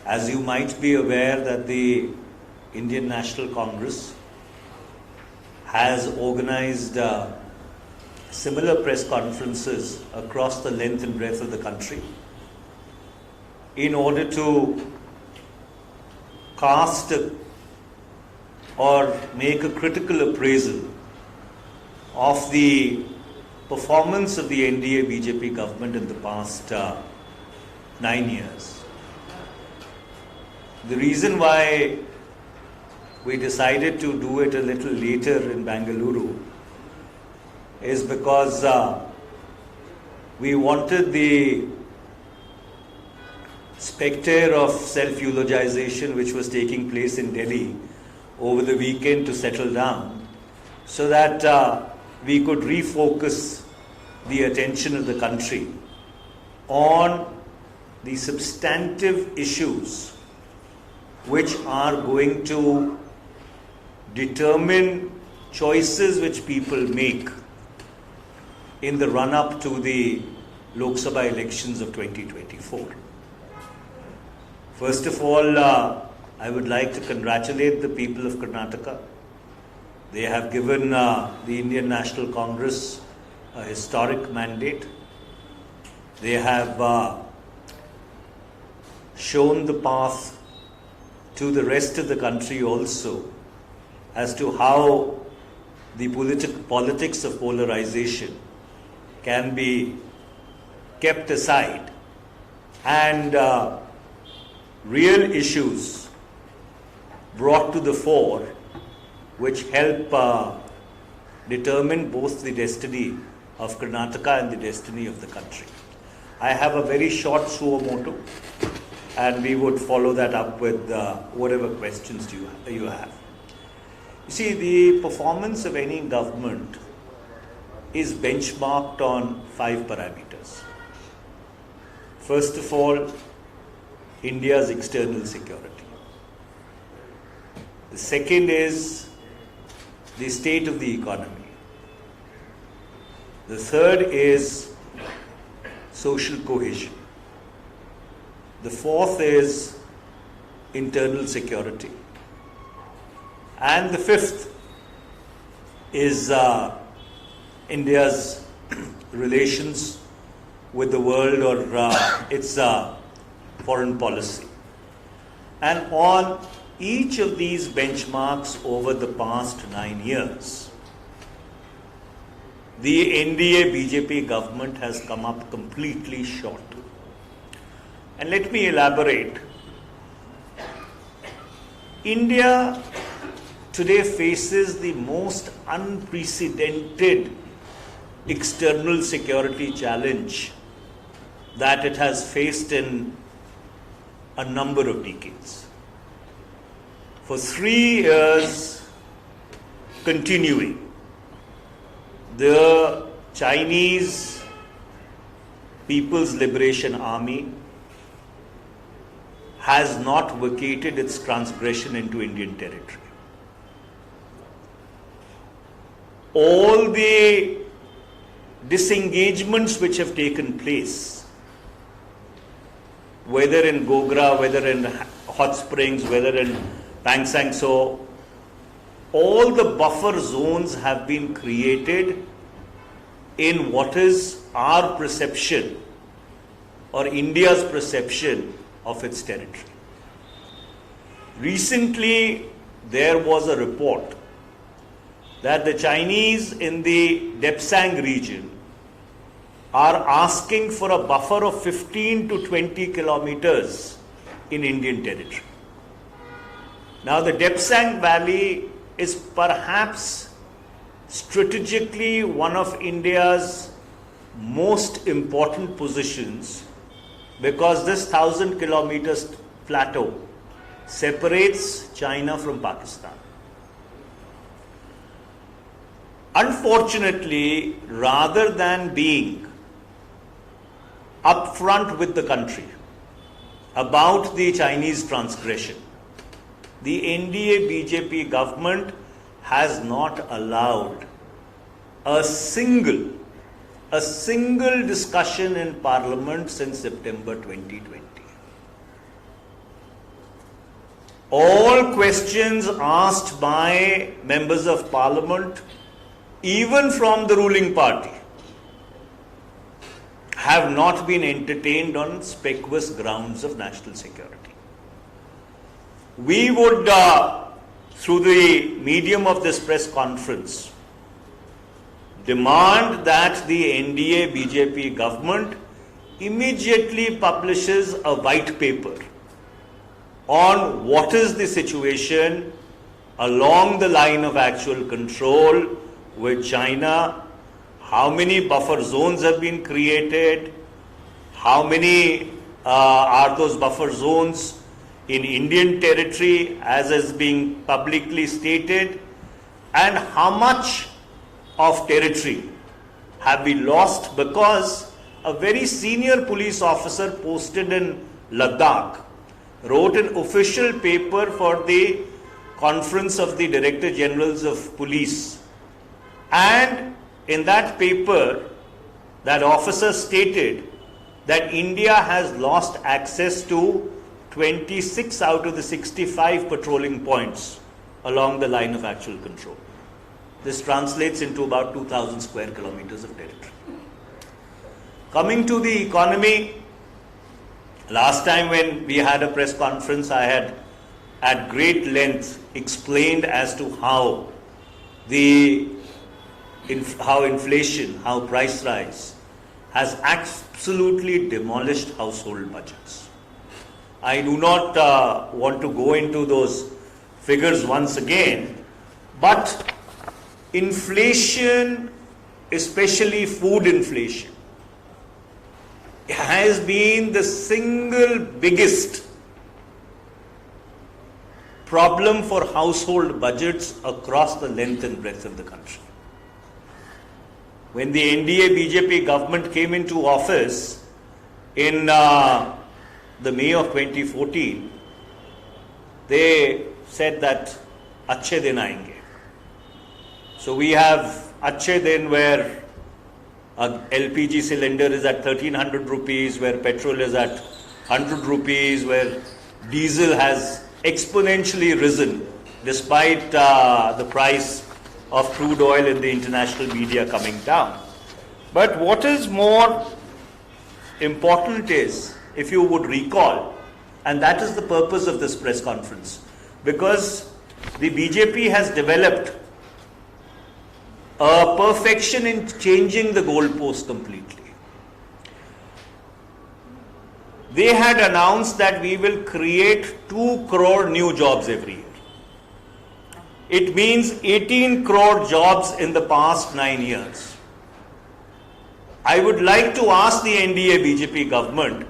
As you might be aware that the Indian National Congress has organized similar press conferences across the length and breadth of the country in order to cast or make a critical appraisal of the performance of the NDA-BJP government in the past 9 years. The reason why we decided to do it a little later in Bengaluru is because we wanted the spectre of self-eulogization which was taking place in Delhi over the weekend to settle down, so that we could refocus the attention of the country on the substantive issues which are going to determine choices which people make in the run-up to the Lok Sabha elections of 2024. First of all, I would like to congratulate the people of Karnataka. They have given the Indian National Congress a historic mandate. They have shown the path to the rest of the country also as to how the politics of polarization can be kept aside and real issues brought to the fore which help determine both the destiny of Karnataka and the destiny of the country. I have a very short suo motu, and we would follow that up with whatever questions you have. You see, the performance of any government is benchmarked on 5 parameters. First of all, India's external security. The second is the state of the economy. The third is social cohesion. The fourth is internal security. And the fifth is India's relations with the world, or its foreign policy. And on each of these benchmarks over the past 9 years, the NDA-BJP government has come up completely short. And let me elaborate. India today faces the most unprecedented external security challenge that it has faced in a number of decades. For 3 years continuing, the Chinese People's Liberation Army has not vacated its transgression into Indian territory. All the disengagements which have taken place, whether in Gogra, whether in Hot Springs, whether in Pangsang So, all the buffer zones have been created in what is our perception or India's perception of its territory. Recently, there was a report that the Chinese in the Depsang region are asking for a buffer of 15 to 20 kilometers in Indian territory. Now, the Depsang Valley is perhaps strategically one of India's most important positions, because this 1,000 kilometers plateau separates China from Pakistan. Unfortunately, rather than being upfront with the country about the Chinese transgression, the NDA-BJP government has not allowed a single discussion in Parliament since September 2020. all questions asked by members of parliament, even from the ruling party, have not been entertained on specious grounds of national security. We would, through the medium of this press conference, demand that the NDA BJP government immediately publishes a white paper on what is the situation along the line of actual control with China, how many buffer zones have been created, how many are those buffer zones in Indian territory as is being publicly stated, and how much of territory have we lost because a very senior police officer posted in Ladakh wrote an official paper for the Conference of the Director Generals of Police, and in that paper that officer stated that India has lost access to 26 out of the 65 patrolling points along the line of actual control. This translates into about 2,000 square kilometers of territory. Coming to the economy, last time when we had a press conference, I had at great length explained as to how inflation, how price rise has absolutely demolished household budgets. I do not want to go into those figures once again, but inflation, especially food inflation, has been the single biggest problem for household budgets across the length and breadth of the country. When the NDA BJP government came into office in the May of 2014, they said that Achhe Din Aayenge. So we have Achhe Din where a LPG cylinder is at 1300 rupees, where petrol is at 100 rupees, where diesel has exponentially risen despite the price of crude oil in the international media coming down. But what is more important is, if you would recall, and that is the purpose of this press conference, because the BJP has developed a perfection in changing the goalpost completely. They had announced that we will create 2 crore new jobs every year. It means 18 crore jobs in the past 9 years. I would like to ask the NDA BJP government,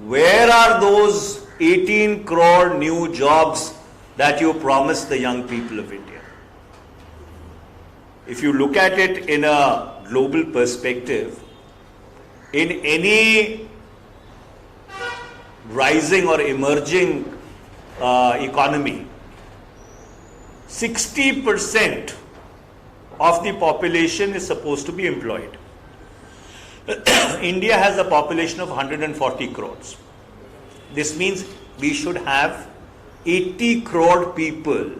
where are those 18 crore new jobs that you promised the young people of India? If you look at it in a global perspective, in any rising or emerging economy, 60% of the population is supposed to be employed. India has a population of 140 crores. This means we should have 80 crore people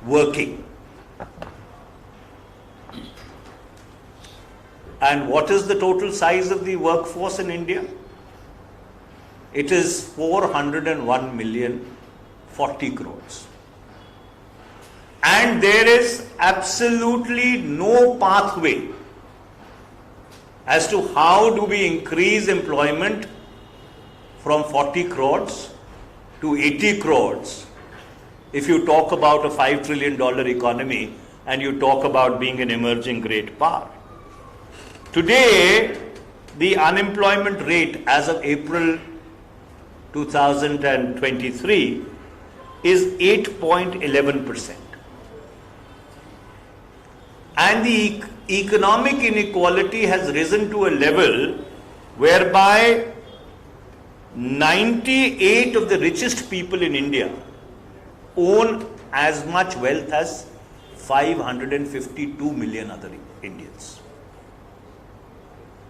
working. And what is the total size of the workforce in India? It is 401 million, 40 crores. And there is absolutely no pathway as to how do we increase employment from 40 crores to 80 crores if you talk about a $5 trillion economy and you talk about being an emerging great power. Today, the unemployment rate as of April 2023 is 8.11%. And the economic inequality has risen to a level whereby 98 of the richest people in India own as much wealth as 552 million other Indians.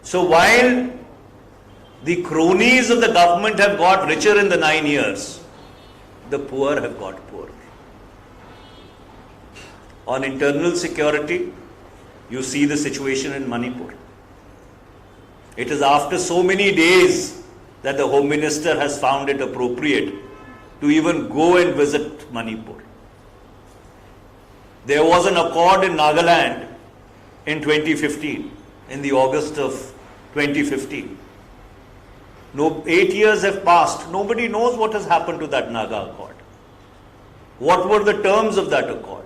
So while the cronies of the government have got richer in the 9 years, the poor have got poorer. On internal security, you see the situation in Manipur. It is after so many days that the Home Minister has found it appropriate to even go and visit Manipur. There was an accord in Nagaland in 2015, in the August of 2015. 8 years have passed. Nobody knows what has happened to that Naga Accord. What were the terms of that accord?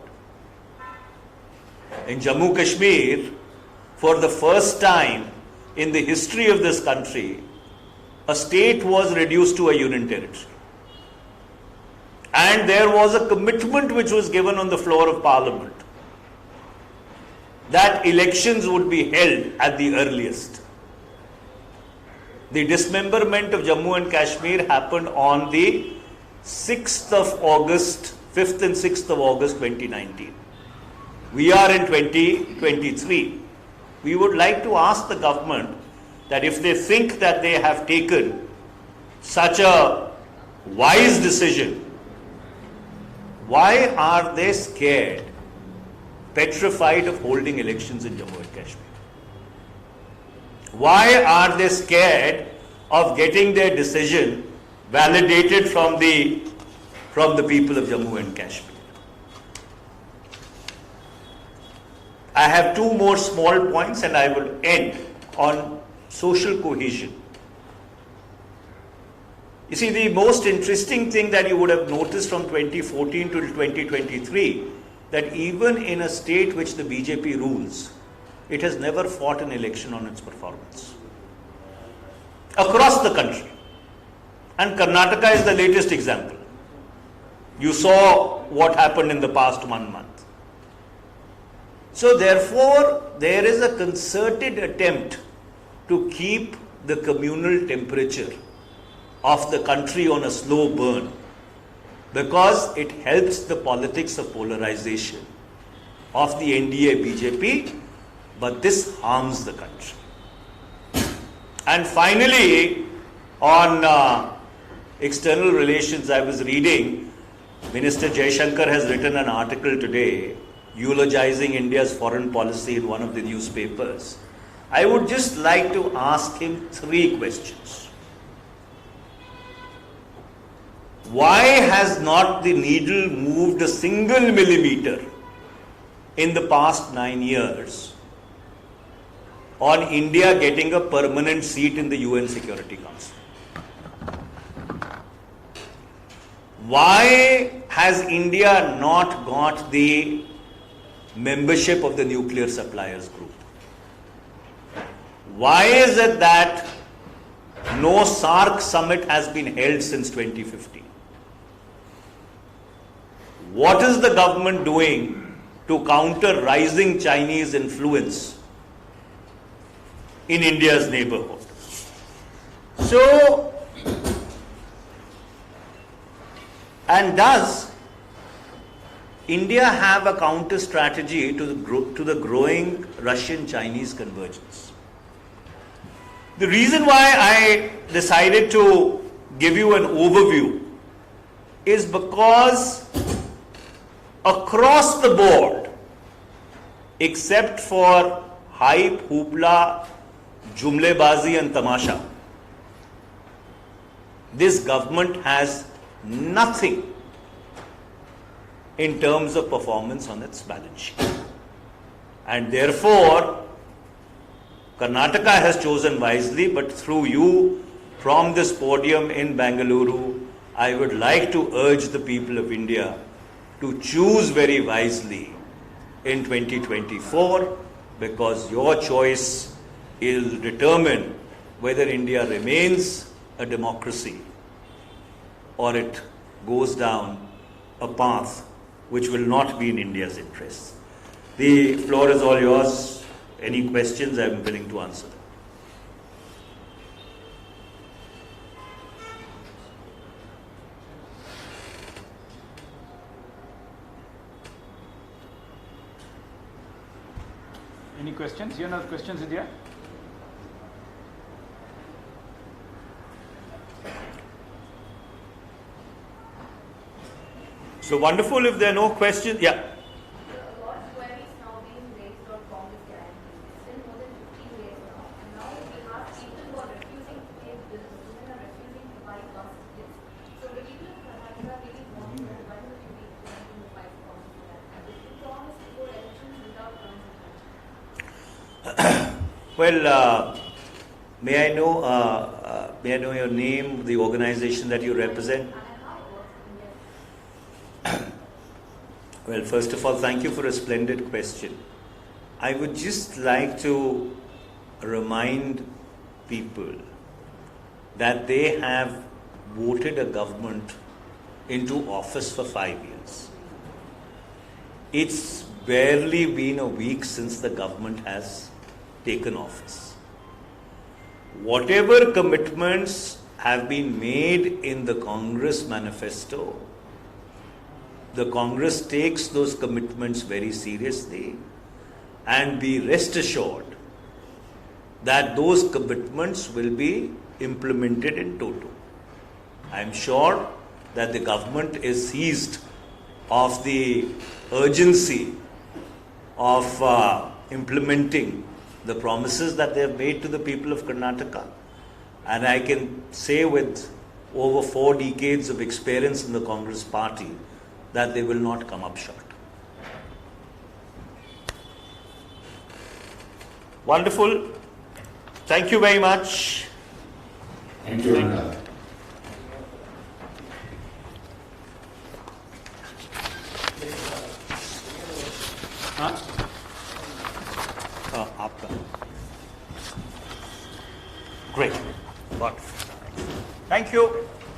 In Jammu Kashmir, for the first time in the history of this country, a state was reduced to a union territory. And there was a commitment which was given on the floor of Parliament that elections would be held at the earliest. The dismemberment of Jammu and Kashmir happened on the 6th of August, 5th and 6th of August 2019. We are in 2023. We would like to ask the government that if they think that they have taken such a wise decision, why are they scared, petrified of holding elections in Jammu and Kashmir? Why are they scared of getting their decision validated from the people of Jammu and Kashmir? I have two more small points and I will end on social cohesion. You see, the most interesting thing that you would have noticed from 2014 to 2023, that even in a state which the BJP rules, it has never fought an election on its performance. Across the country. And Karnataka is the latest example. You saw what happened in the past 1 month. So therefore, there is a concerted attempt to keep the communal temperature of the country on a slow burn, because it helps the politics of polarization of the NDA BJP, but this harms the country. And finally, on external relations, I was reading, Minister Jaishankar has written an article today eulogizing India's foreign policy in one of the newspapers. I would just like to ask him 3 questions. Why has not the needle moved a single millimeter in the past 9 years on India getting a permanent seat in the UN Security Council? Why has India not got the membership of the Nuclear Suppliers Group? Why is it that no SAARC summit has been held since 2015? What is the government doing to counter rising Chinese influence in India's neighborhood? So, and does India have a counter strategy to the growing Russian-Chinese convergence? The reason why I decided to give you an overview is because across the board, except for hype, hoopla, jumlebazi and tamasha, this government has nothing in terms of performance on its balance sheet. And therefore, Karnataka has chosen wisely, but through you, from this podium in Bengaluru, I would like to urge the people of India to choose very wisely in 2024, because your choice will determine whether India remains a democracy or it goes down a path which will not be in India's interest. The floor is all yours. Any questions, I am willing to answer them. Any questions? You have questions, Vidya? So wonderful. If there are no questions, yeah. A lot of queries now being raised on Congress guarantees. It's been more than 15 days now. And now we have people who are refusing to pay bills. Women are refusing to buy baskets. So the people of Karnataka really want to know when will you be implementing the 5 promises that you promised before elections without consequences? Well, may I know your name, the organization that you represent? Well, first of all, thank you for a splendid question. I would just like to remind people that they have voted a government into office for 5 years. It's barely been a week since the government has taken office. Whatever commitments have been made in the Congress manifesto, the Congress takes those commitments very seriously, and be rest assured that those commitments will be implemented in toto. I am sure that the government is seized of the urgency of implementing the promises that they have made to the people of Karnataka. And I can say with over 4 decades of experience in the Congress party that they will not come up short. Wonderful. Thank you very much. Thank you, Ranga. Huh?